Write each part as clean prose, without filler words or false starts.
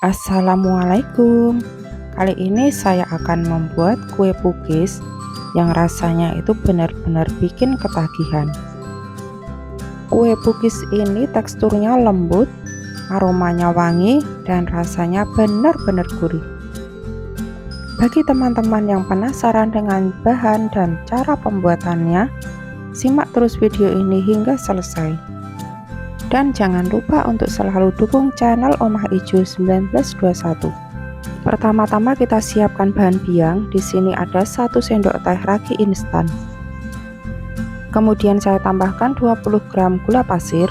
Assalamualaikum. Kali ini saya akan membuat kue pukis yang rasanya itu benar-benar bikin ketagihan. Kue pukis ini teksturnya lembut, aromanya wangi, dan rasanya benar-benar gurih. Bagi teman-teman yang penasaran dengan bahan dan cara pembuatannya, simak terus video ini hingga selesai. Dan jangan lupa untuk selalu dukung channel Omah Ijo 1921. Pertama-tama kita siapkan bahan biang. Di sini ada 1 sendok teh ragi instan. Kemudian saya tambahkan 20 gram gula pasir.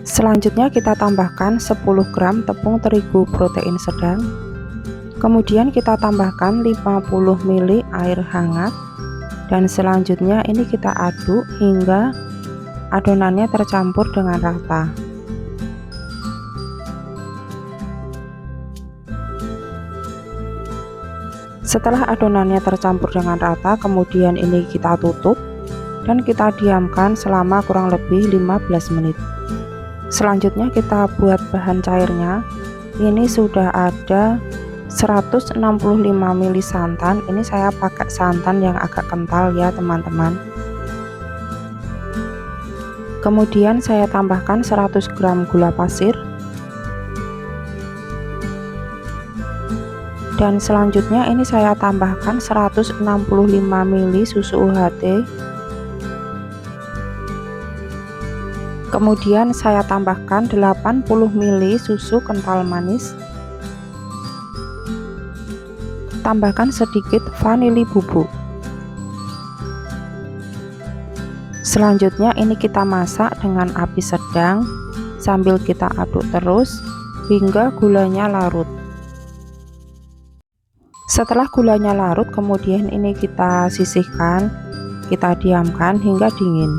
Selanjutnya kita tambahkan 10 gram tepung terigu protein sedang. Kemudian kita tambahkan 50 ml air hangat. Dan selanjutnya ini kita aduk hingga adonannya tercampur dengan rata. Setelah adonannya tercampur dengan rata, kemudian ini kita tutup dan kita diamkan selama kurang lebih 15 menit. Selanjutnya kita buat bahan cairnya. Ini sudah ada 165 ml santan. Ini saya pakai santan yang agak kental ya teman-teman. Kemudian saya tambahkan 100 gram gula pasir. Dan selanjutnya ini saya tambahkan 165 ml susu UHT. Kemudian saya tambahkan 80 ml susu kental manis. Tambahkan sedikit vanili bubuk. Selanjutnya ini kita masak dengan api sedang sambil kita aduk terus hingga gulanya larut. Setelah gulanya larut, kemudian ini kita sisihkan, kita diamkan hingga dingin.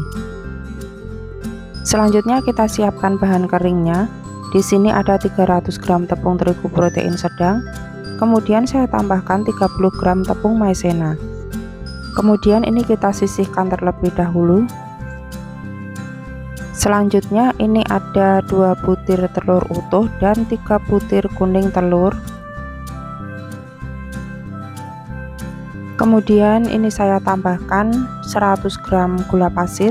Selanjutnya kita siapkan bahan keringnya. Di sini ada 300 gram tepung terigu protein sedang. Kemudian saya tambahkan 30 gram tepung maizena. Kemudian ini kita sisihkan terlebih dahulu. Selanjutnya ini ada 2 butir telur utuh dan 3 butir kuning telur. Kemudian ini saya tambahkan 100 gram gula pasir.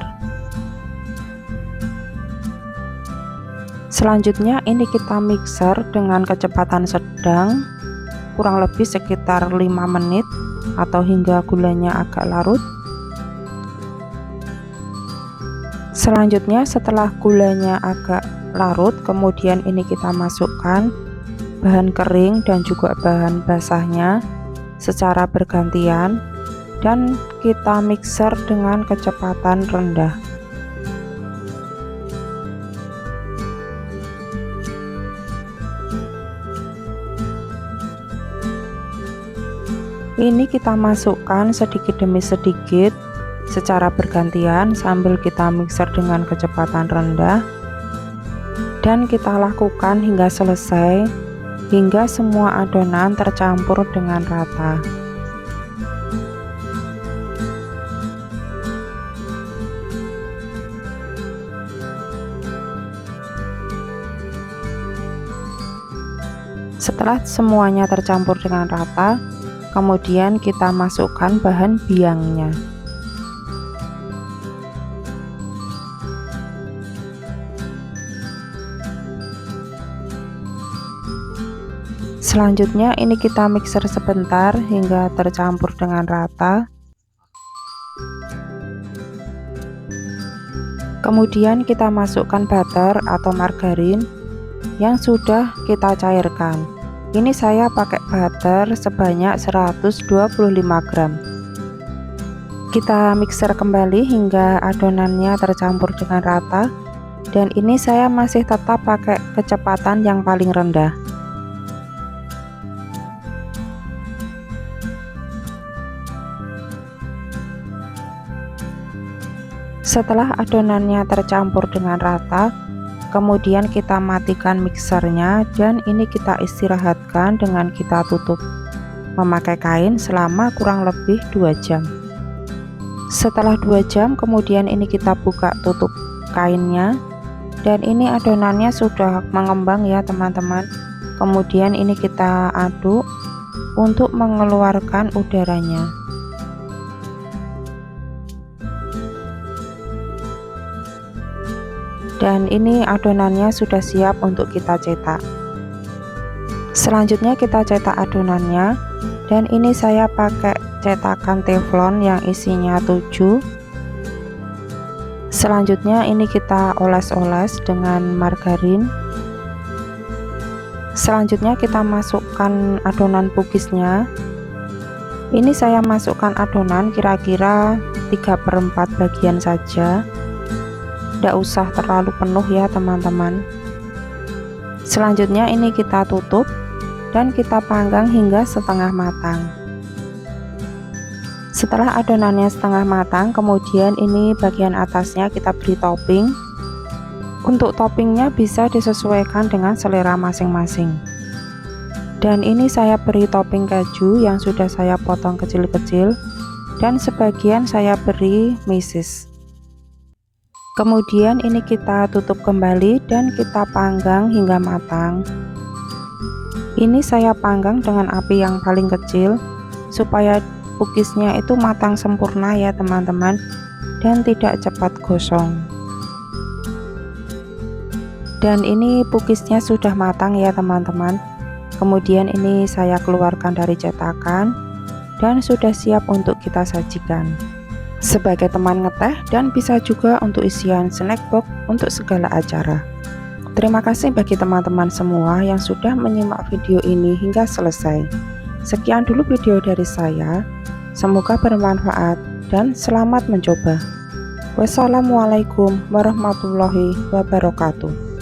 Selanjutnya ini kita mixer dengan kecepatan sedang kurang lebih sekitar 5 menit atau hingga gulanya agak larut. Selanjutnya setelah gulanya agak larut, kemudian ini kita masukkan bahan kering dan juga bahan basahnya secara bergantian dan kita mixer dengan kecepatan rendah. Ini kita masukkan sedikit demi sedikit secara bergantian sambil kita mixer dengan kecepatan rendah, dan kita lakukan hingga selesai, hingga semua adonan tercampur dengan rata. Setelah semuanya tercampur dengan rata, kemudian kita masukkan bahan biangnya. Selanjutnya ini kita mixer sebentar hingga tercampur dengan rata. Kemudian kita masukkan butter atau margarin yang sudah kita cairkan. Ini saya pakai butter sebanyak 125 gram. Kita mixer kembali hingga adonannya tercampur dengan rata, dan ini saya masih tetap pakai kecepatan yang paling rendah. Setelah adonannya tercampur dengan rata, kemudian kita matikan mixernya dan ini kita istirahatkan dengan kita tutup memakai kain selama kurang lebih 2 jam. Setelah 2 jam kemudian ini kita buka tutup kainnya, dan ini adonannya sudah mengembang ya teman-teman. Kemudian ini kita aduk untuk mengeluarkan udaranya. Dan ini adonannya sudah siap untuk kita cetak. Selanjutnya kita cetak adonannya, dan ini saya pakai cetakan teflon yang isinya 7. Selanjutnya ini kita oles-oles dengan margarin. Selanjutnya kita masukkan adonan pukisnya. Ini saya masukkan adonan kira-kira 3/4 bagian saja, tidak usah terlalu penuh ya teman-teman. Selanjutnya ini kita tutup dan kita panggang hingga setengah matang. Setelah adonannya setengah matang, kemudian ini bagian atasnya kita beri topping. Untuk toppingnya bisa disesuaikan dengan selera masing-masing. Dan ini saya beri topping keju yang sudah saya potong kecil-kecil, dan sebagian saya beri meses. Kemudian ini kita tutup kembali dan kita panggang hingga matang. Ini saya panggang dengan api yang paling kecil supaya pukisnya itu matang sempurna ya teman-teman, dan tidak cepat gosong. Dan ini pukisnya sudah matang ya teman-teman. Kemudian ini saya keluarkan dari cetakan dan sudah siap untuk kita sajikan sebagai teman ngeteh, dan bisa juga untuk isian snack box untuk segala acara. Terima kasih bagi teman-teman semua yang sudah menyimak video ini hingga selesai. Sekian dulu video dari saya, semoga bermanfaat dan selamat mencoba. Wassalamualaikum warahmatullahi wabarakatuh.